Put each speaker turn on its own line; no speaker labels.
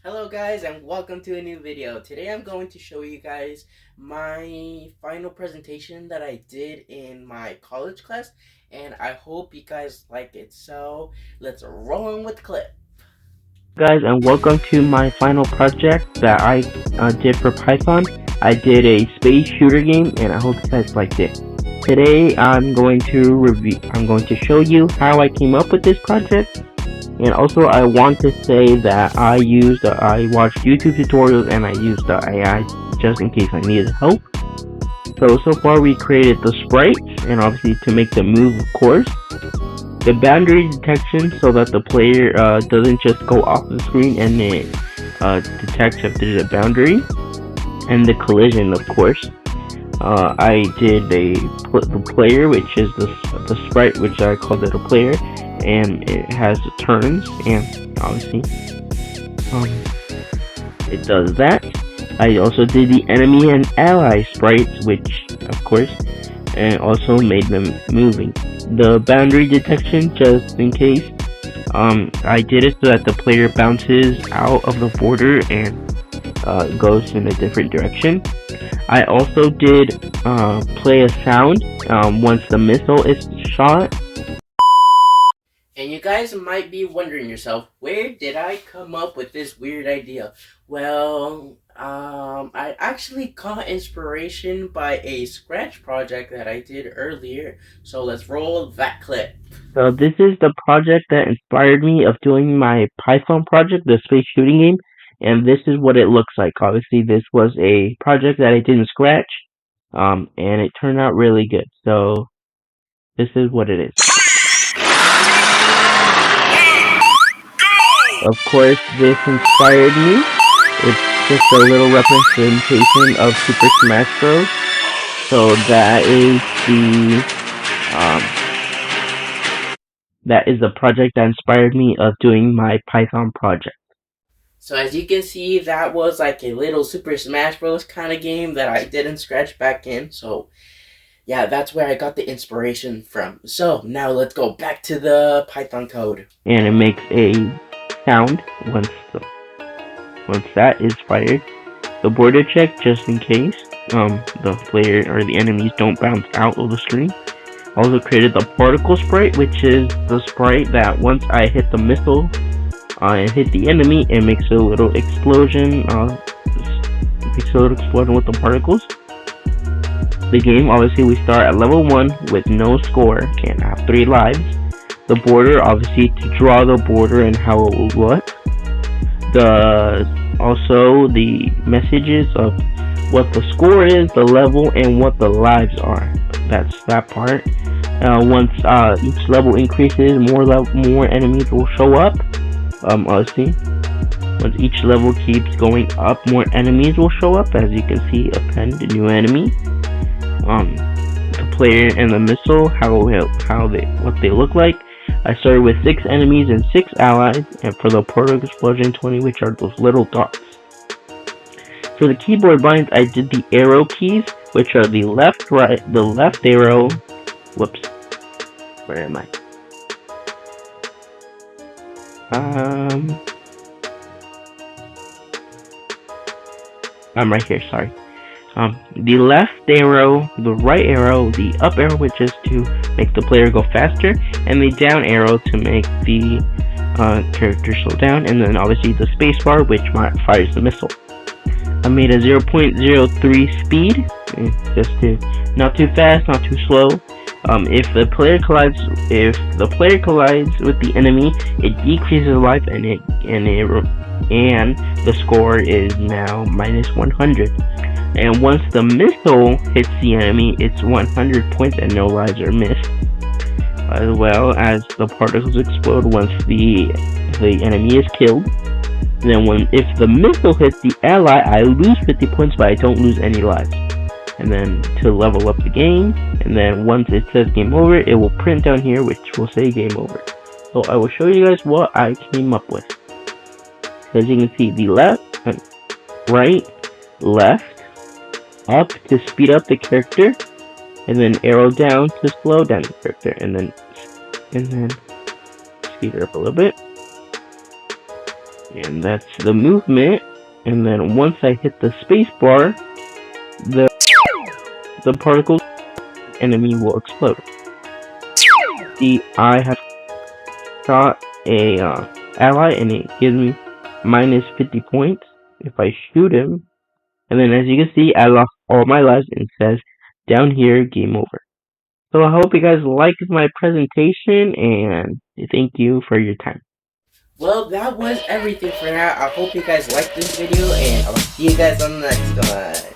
Hello guys and welcome to a new video. Today I'm going to show you guys my final presentation that I did in my college class, and I hope you guys like it. So let's roll on with the clip.
Guys, and welcome to my final project that I did for Python. I did a space shooter game and I hope you guys liked it. Today I'm going to show you how I came up with this project, and also I want to say that I watched YouTube tutorials and I used the AI just in case I needed help. So far we created the sprites and obviously to make them move, of course. The boundary detection so that the player doesn't just go off the screen, and it detects if there's a boundary. And the collision, of course. I did the player, which is the sprite, which I called it a player, and it has the turns, and obviously it does that. I also did the enemy and ally sprites, which of course, and also made them moving. The boundary detection, just in case, I did it so that the player bounces out of the border and goes in a different direction. I also did play a sound once the missile is shot.
And you guys might be wondering yourself, where did I come up with this weird idea? Well, I actually got inspiration by a Scratch project that I did earlier. So let's roll that clip.
So this is the project that inspired me of doing my Python project, the space shooting game, and this is what it looks like. Obviously, this was a project that I did in Scratch, and it turned out really good. So this is what it is. Of course, this inspired me. It's just a little representation of Super Smash Bros. So that is the project that inspired me of doing my Python project.
So as you can see, that was like a little Super Smash Bros. Kind of game that I didn't scratch back in. So yeah, that's where I got the inspiration from. So now let's go back to the Python code.
And it makes a sound once that is fired. The border check, just in case the player or the enemies don't bounce out of the screen. Also created the particle sprite, which is the sprite that once I hit the missile and hit the enemy, it makes a little explosion. With the particles. The game, obviously, we start at level 1 with no score and have 3 lives. The border, obviously, to draw the border and how it will look. Also the messages of what the score is, the level, and what the lives are. That's that part. Once each level increases, more enemies will show up. Obviously, once each level keeps going up, more enemies will show up. As you can see, append a new enemy. The player and the missile, what they look like. I started with 6 enemies and 6 allies, and for the particle explosion, 20, which are those little dots. For the keyboard buttons, I did the arrow keys, which are the left arrow. Whoops. Where am I? I'm right here, sorry. The left arrow, the right arrow, the up arrow, which is to make the player go faster, and the down arrow to make the character slow down, and then obviously the space bar, which fires the missile. I made a 0.03 speed, just to not too fast, not too slow. If the player collides with the enemy, it decreases life, and the score is now -100. And once the missile hits the enemy, it's 100 points and no lives are missed. As well as the particles explode once the enemy is killed. Then if the missile hits the ally, I lose 50 points, but I don't lose any lives. And then to level up the game, and then once it says game over, it will print down here, which will say game over. So I will show you guys what I came up with. As you can see, the left, right, left, up to speed up the character, and then arrow down to slow down the character, and then speed it up a little bit. And that's the movement. And then once I hit the space bar, the particles enemy will explode. See, I have got a ally, and it gives me minus 50 points if I shoot him. And then as you can see, I lost all my lives, and it says down here, game over. So I hope you guys liked my presentation, and thank you for your time.
Well, that was everything for now. I hope you guys liked this video, and I'll see you guys on the next one.